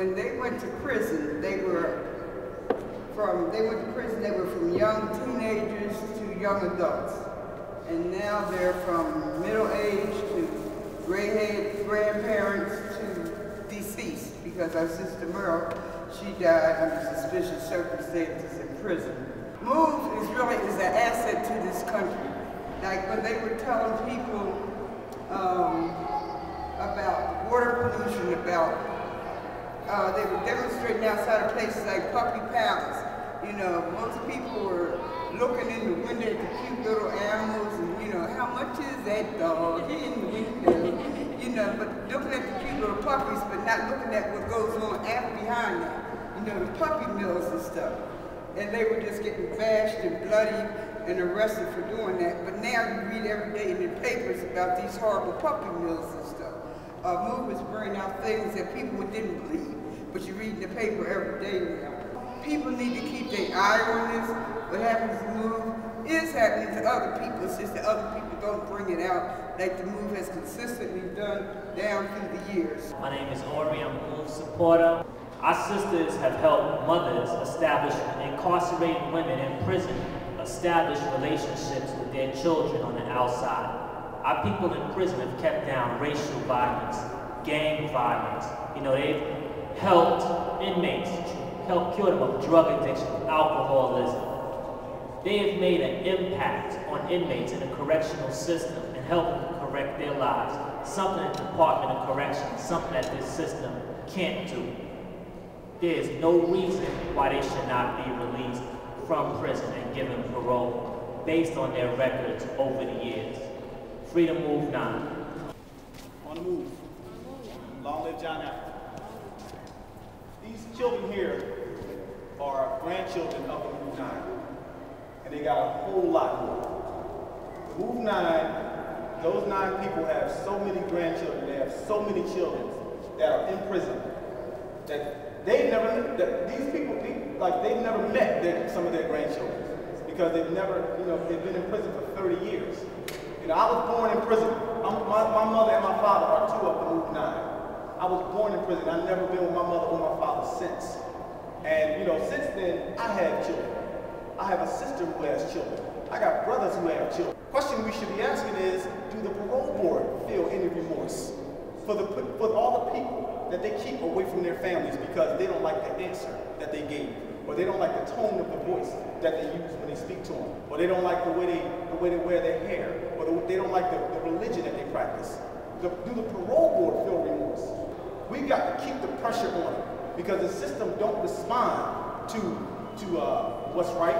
when they went to prison, they were from young teenagers to young adults. And now they're from middle age to gray-haired grandparents to deceased, because our sister Merle, she died under suspicious circumstances in prison. MOVE is an asset to this country. Like when they were telling people about water pollution, they were demonstrating outside of places like Puppy Palace. You know, most people were looking in the window at the cute little animals and, you know, how much is that dog in the window? You know, but looking at the cute little puppies, but not looking at what goes on behind that. You know, the puppy mills and stuff. And they were just getting bashed and bloody and arrested for doing that. But now you read every day in the papers about these horrible puppy mills and stuff. MOVE is bringing out things that people didn't believe, but you read in the paper every day now. People need to keep their eye on this. What happens to MOVE is happening to other people. It's just that other people don't bring it out like the MOVE has consistently done down through the years. My name is Ori. I'm a MOVE supporter. Our sisters have helped mothers establish incarcerated women in prison, establish relationships with their children on the outside. Our people in prison have kept down racial violence, gang violence. You know, they've helped inmates, helped cure them of drug addiction, alcoholism. They have made an impact on inmates in the correctional system and helped them correct their lives. Something the Department of Corrections, something that this system can't do. There is no reason why they should not be released from prison and given parole based on their records over the years. Freedom Move 9. On the move. Long live John F. These children here are grandchildren of the Move 9. And they got a whole lot more. The Move 9, those 9 people have so many grandchildren, they have so many children that are in prison that they've never met, they've never met some of their grandchildren because they've never, they've been in prison for 30 years. You know, I was born in prison. My mother and my father are 2 of the Move 9. I was born in prison. I've never been with my mother or my father since. And, since then, I have children. I have a sister who has children. I got brothers who have children. The question we should be asking is, do the Parole Board feel any remorse for all the people that they keep away from their families because they don't like the answer that they gave, or they don't like the tone of the voice that they use when they speak to them, or they don't like the way they wear their hair, or they don't like the religion that they practice? Do the Parole Board feel remorse? We got to keep the pressure on it because the system don't respond to what's right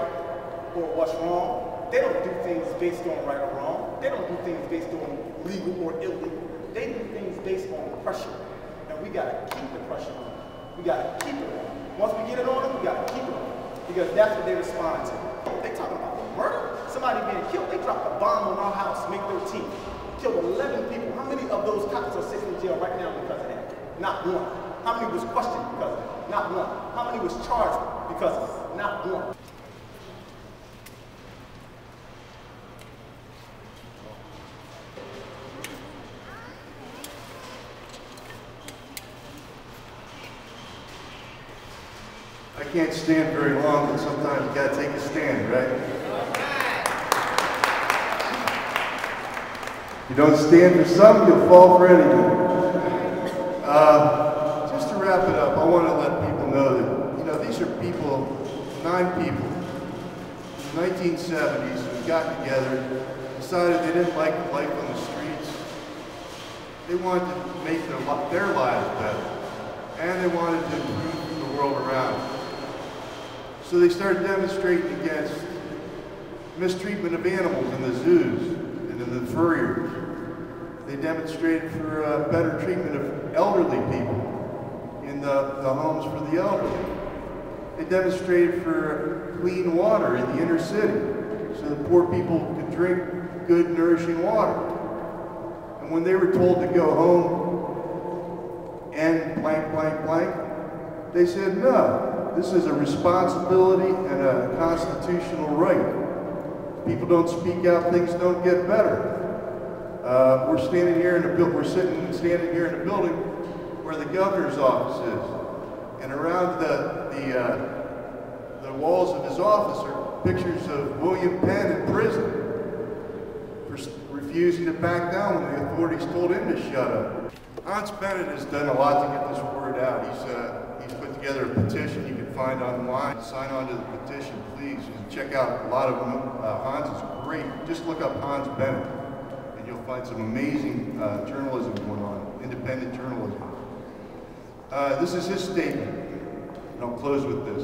or what's wrong. They don't do things based on right or wrong. They don't do things based on legal or illegal. They do things based on pressure. And we got to keep the pressure on. We got to keep it on. Once we get it on them, we got to keep it on. Because that's what they respond to. They talking about murder, somebody being killed. They dropped a bomb on our house, May 13th. Killed 11 people. How many of those cops are sitting in jail right now because of that? Not one. How many was questioned because of it? Not one. How many was charged because of it? Not one. I can't stand very long, but sometimes you gotta take a stand, right? You don't stand for some, you'll fall for anything. Just to wrap it up, I want to let people know that, these are people, 9 people, in the 1970s who got together, decided they didn't like life on the streets. They wanted to make their lives better, and they wanted to improve the world around them. So they started demonstrating against mistreatment of animals in the zoos and in the furriers. They demonstrated for better treatment of elderly people in the homes for the elderly. They demonstrated for clean water in the inner city so that poor people could drink good, nourishing water. And when they were told to go home and blank, blank, blank, they said, no. This is a responsibility and a constitutional right. If people don't speak out, things don't get better. We're standing here in the building where the governor's office is. And around the walls of his office are pictures of William Penn in prison for refusing to back down when the authorities told him to shut up. Hans Bennett has done a lot to get this word out. He's put together a petition you can find online. Sign on to the petition, please, and check out a lot of them. Hans is great. Just look up Hans Bennett, and you'll find some amazing journalism going on, independent journalism. This is his statement, and I'll close with this.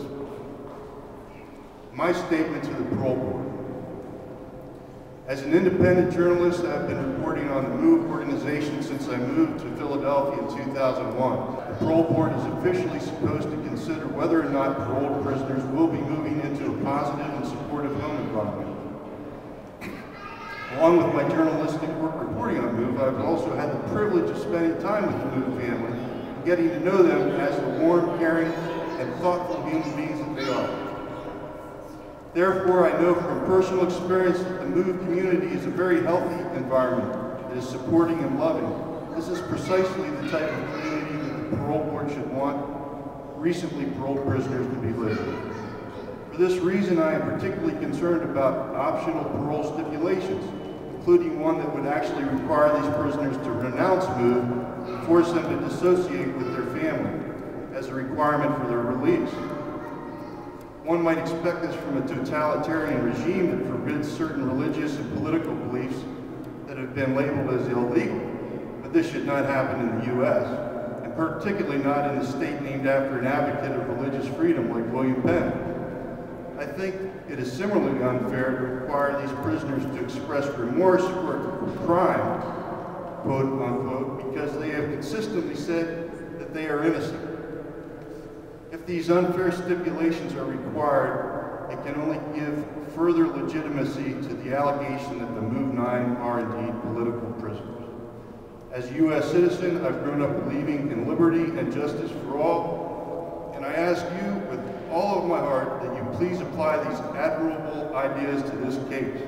My statement to the Parole Board. As an independent journalist, I've been reporting on the MOVE organization since I moved to Philadelphia in 2001. The Parole Board is officially supposed to consider whether or not paroled prisoners will be moving into a positive and supportive home environment. Along with my journalistic work reporting on MOVE, I've also had the privilege of spending time with the MOVE family, getting to know them as the warm, caring, and thoughtful human beings that they are. Therefore, I know from personal experience that the MOVE community is a very healthy environment that is supporting and loving. This is precisely the type of community that the Parole Board should want recently paroled prisoners to be living in. For this reason, I am particularly concerned about optional parole stipulations, including one that would actually require these prisoners to renounce MOVE and force them to dissociate with their family as a requirement for their release. One might expect this from a totalitarian regime that forbids certain religious and political beliefs that have been labeled as illegal, but this should not happen in the U.S., and particularly not in a state named after an advocate of religious freedom like William Penn. I think it is similarly unfair to require these prisoners to express remorse for a crime, quote unquote, because they have consistently said that they are innocent. If these unfair stipulations are required, it can only give further legitimacy to the allegation that the MOVE 9 are indeed political prisoners. As a U.S. citizen, I've grown up believing in liberty and justice for all, and I ask you with all of my heart that you please apply these admirable ideas to this case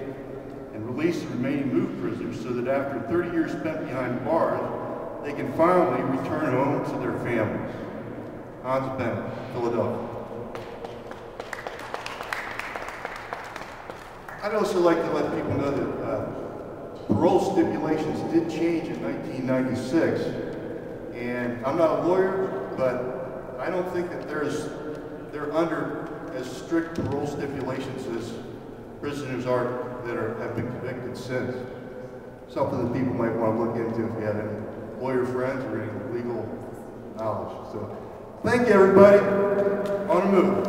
and release the remaining MOVE prisoners so that after 30 years spent behind bars, they can finally return home to their families. Hans Bennett, Philadelphia. I'd also like to let people know that parole stipulations did change in 1996, and I'm not a lawyer, but I don't think that they're under as strict parole stipulations as prisoners are that have been convicted since. Something that people might want to look into if you have any lawyer friends or any legal knowledge. So, thank you, everybody. On the move.